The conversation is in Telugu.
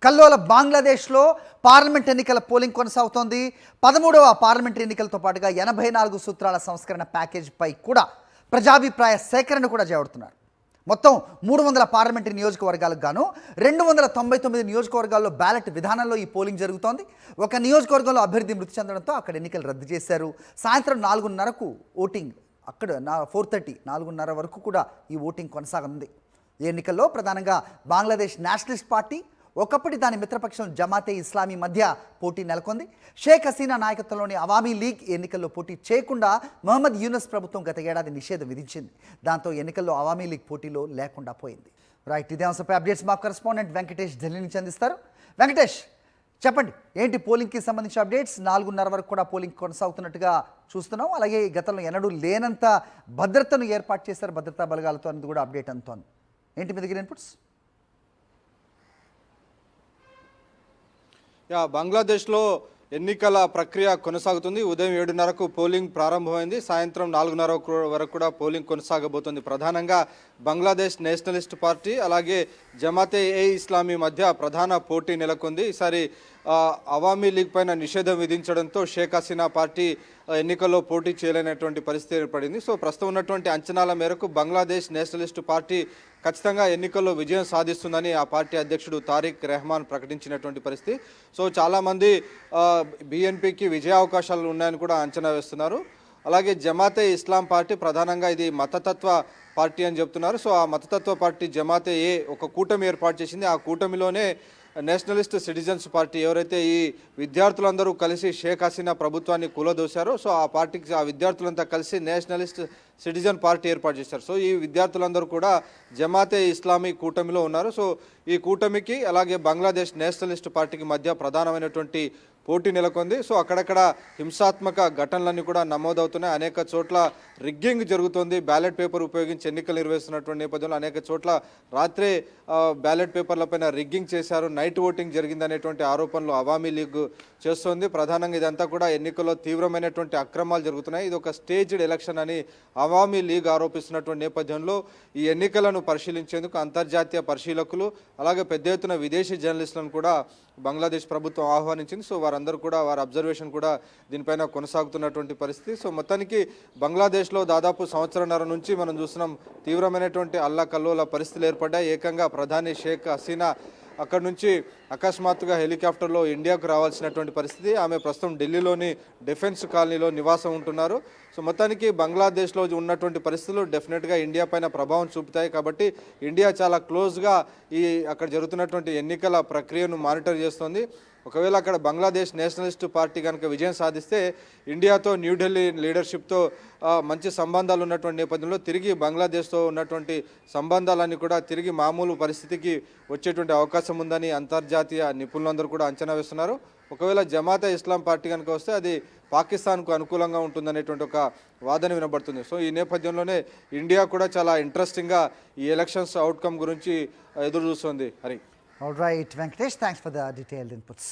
కల్లోల బంగ్లాదేశ్లో పార్లమెంట్ ఎన్నికల పోలింగ్ కొనసాగుతోంది. 13వ పార్లమెంటరీ ఎన్నికలతో పాటుగా 84 సూత్రాల సంస్కరణ ప్యాకేజీపై కూడా ప్రజాభిప్రాయ సేకరణ కూడా చేపడుతున్నారు. మొత్తం 300 పార్లమెంటరీ నియోజకవర్గాలకు గాను 299 నియోజకవర్గాల్లో బ్యాలెట్ విధానంలో ఈ పోలింగ్ జరుగుతోంది. ఒక నియోజకవర్గంలో అభ్యర్థి మృతి చెందడంతో అక్కడ ఎన్నికలు రద్దు చేశారు. సాయంత్రం 4:30కు ఓటింగ్, అక్కడ 4:30 4:30 వరకు కూడా ఈ ఓటింగ్ కొనసాగనుంది. ఈ ఎన్నికల్లో ప్రధానంగా బంగ్లాదేశ్ నేషనలిస్ట్ పార్టీ, ఒకప్పటి దాని మిత్రపక్షం జమాతే ఇస్లామీ మధ్య పోటీ నెలకొంది. షేక్ హసీనా నాయకత్వంలోని అవామీ లీగ్ ఎన్నికల్లో పోటీ చేయకుండా మహమ్మద్ యూనస్ ప్రభుత్వం గత ఏడాది నిషేధం విధించింది. దాంతో ఎన్నికల్లో అవామీ లీగ్ పోటీలో లేకుండా పోయింది. రైట్, ఇదే అంశంపై అప్డేట్స్ మా కరెస్పాండెంట్ వెంకటేష్ ఢిల్లీ నుంచి అందిస్తారు. వెంకటేష్, చెప్పండి, ఏంటి పోలింగ్కి సంబంధించిన అప్డేట్స్? 4:30 వరకు కూడా పోలింగ్ కొనసాగుతున్నట్టుగా చూస్తున్నాం. అలాగే గతంలో ఎన్నడూ లేనంత భద్రతను ఏర్పాటు చేశారు భద్రతా బలగాలతో అనేది కూడా అప్డేట్ అందుతోంది. ఏంటి మీ దగ్గర ఇన్పుట్స్? బంగ్లాదేశ్లో ఎన్నికల ప్రక్రియ కొనసాగుతుంది. ఉదయం 7:30కు పోలింగ్ ప్రారంభమైంది. సాయంత్రం 4:30 వరకు కూడా పోలింగ్ కొనసాగబోతుంది. ప్రధానంగా బంగ్లాదేశ్ నేషనలిస్ట్ పార్టీ అలాగే జమాతే ఇస్లామీ మధ్య ప్రధాన పోటీ నెలకొంది. ఈసారి అవామీ లీగ్ పైన నిషేధం విధించడంతో షేక్ హసీనా పార్టీ ఎన్నికల్లో పోటీ చేయలేనటువంటి పరిస్థితి ఏర్పడింది. సో ప్రస్తుతం ఉన్నటువంటి అంచనాల మేరకు బంగ్లాదేశ్ నేషనలిస్ట్ పార్టీ ఖచ్చితంగా ఎన్నికల్లో విజయం సాధిస్తుందని ఆ పార్టీ అధ్యక్షుడు తారిక్ రెహమాన్ ప్రకటించినటువంటి పరిస్థితి. సో చాలామంది బీఎన్పీకి విజయావకాశాలు ఉన్నాయని కూడా అంచనా వేస్తున్నారు. అలాగే జమాతే ఇస్లాం పార్టీ ప్రధానంగా ఇది మతతత్వ పార్టీ అని చెప్తున్నారు. సో ఆ మతతత్వ పార్టీ జమాతే ఒక కూటమి ఏర్పాటు చేసింది. ఆ కూటమిలోనే నేషనలిస్ట్ సిటిజన్స్ పార్టీ, ఎవరైతే ఈ విద్యార్థులందరూ కలిసి షేక్ హసీనా ప్రభుత్వాన్ని కూలదోశారో, సో ఆ పార్టీకి ఆ విద్యార్థులంతా కలిసి నేషనలిస్ట్ సిటిజన్ పార్టీ ఏర్పాటు చేశారు. సో ఈ విద్యార్థులందరూ కూడా జమాతే ఇస్లామీ కూటమిలో ఉన్నారు. సో ఈ కూటమికి అలాగే బంగ్లాదేశ్ నేషనలిస్ట్ పార్టీకి మధ్య ప్రధానమైనటువంటి పోటీ నెలకొంది. సో అక్కడక్కడ హింసాత్మక ఘటనలన్నీ కూడా నమోదవుతున్నాయి. అనేక చోట్ల రిగ్గింగ్ జరుగుతుంది. బ్యాలెట్ పేపర్ ఉపయోగించి ఎన్నికలు నిర్వహిస్తున్నటువంటి నేపథ్యంలో అనేక చోట్ల రాత్రే బ్యాలెట్ పేపర్లపైన రిగ్గింగ్ చేశారు, నైట్ ఓటింగ్ జరిగిందనేటువంటి ఆరోపణలు అవామీ లీగ్ చేస్తోంది. ప్రధానంగా ఇదంతా కూడా ఎన్నికల్లో తీవ్రమైనటువంటి అక్రమాలు జరుగుతున్నాయి, ఇది ఒక స్టేజ్డ్ ఎలక్షన్ అని అవామీ లీగ్ ఆరోపిస్తున్నటువంటి నేపథ్యంలో ఈ ఎన్నికలను పరిశీలించేందుకు అంతర్జాతీయ పరిశీలకులు అలాగే పెద్ద ఎత్తున విదేశీ జర్నలిస్టులను కూడా బంగ్లాదేశ్ ప్రభుత్వం ఆహ్వానించింది. సో వారందరూ కూడా వారి అబ్జర్వేషన్ కూడా దీనిపైన కొనసాగుతున్నటువంటి పరిస్థితి. సో మొత్తానికి బంగ్లాదేశ్లో దాదాపు సంవత్సరంన్నర నుంచి మనం చూస్తున్నాం తీవ్రమైనటువంటి అల్లకల్లోల పరిస్థితులు ఏర్పడ్డాయి. ఏకంగా ప్రధాని షేక్ హసీనా అక్కడి నుంచి అకస్మాత్తుగా హెలికాప్టర్లో ఇండియాకు రావాల్సినటువంటి పరిస్థితి. ఆమె ప్రస్తుతం ఢిల్లీలోని డిఫెన్స్ కాలనీలో నివాసం ఉంటున్నారు. సో మొత్తానికి బంగ్లాదేశ్లో ఉన్నటువంటి పరిస్థితులు డెఫినెట్గా ఇండియా పైన ప్రభావం చూపుతాయి. కాబట్టి ఇండియా చాలా క్లోజ్గా అక్కడ జరుగుతున్నటువంటి ఎన్నికల ప్రక్రియను మానిటర్ చేస్తుంది. ఒకవేళ అక్కడ బంగ్లాదేశ్ నేషనలిస్ట్ పార్టీ కనుక విజయం సాధిస్తే ఇండియాతో న్యూఢిల్లీ లీడర్షిప్తో మంచి సంబంధాలు ఉన్నటువంటి నేపథ్యంలో తిరిగి బంగ్లాదేశ్తో ఉన్నటువంటి సంబంధాలన్నీ కూడా తిరిగి మామూలు పరిస్థితికి వచ్చేటువంటి అవకాశం ఉందని అంతర్జాతీయ నిపుణులందరూ కూడా అంచనా వేస్తున్నారు. ఒకవేళ జమాతే ఇస్లాం పార్టీ కనుక వస్తే అది పాకిస్తాన్కు అనుకూలంగా ఉంటుందనేటువంటి ఒక వాదన వినబడుతుంది. సో ఈ నేపథ్యంలోనే ఇండియా కూడా చాలా ఇంట్రెస్టింగ్గా ఈ ఎలక్షన్స్ అవుట్కమ్ గురించి ఎదురు చూస్తుంది. Hari. All right, Venkatesh, thanks for the detailed inputs.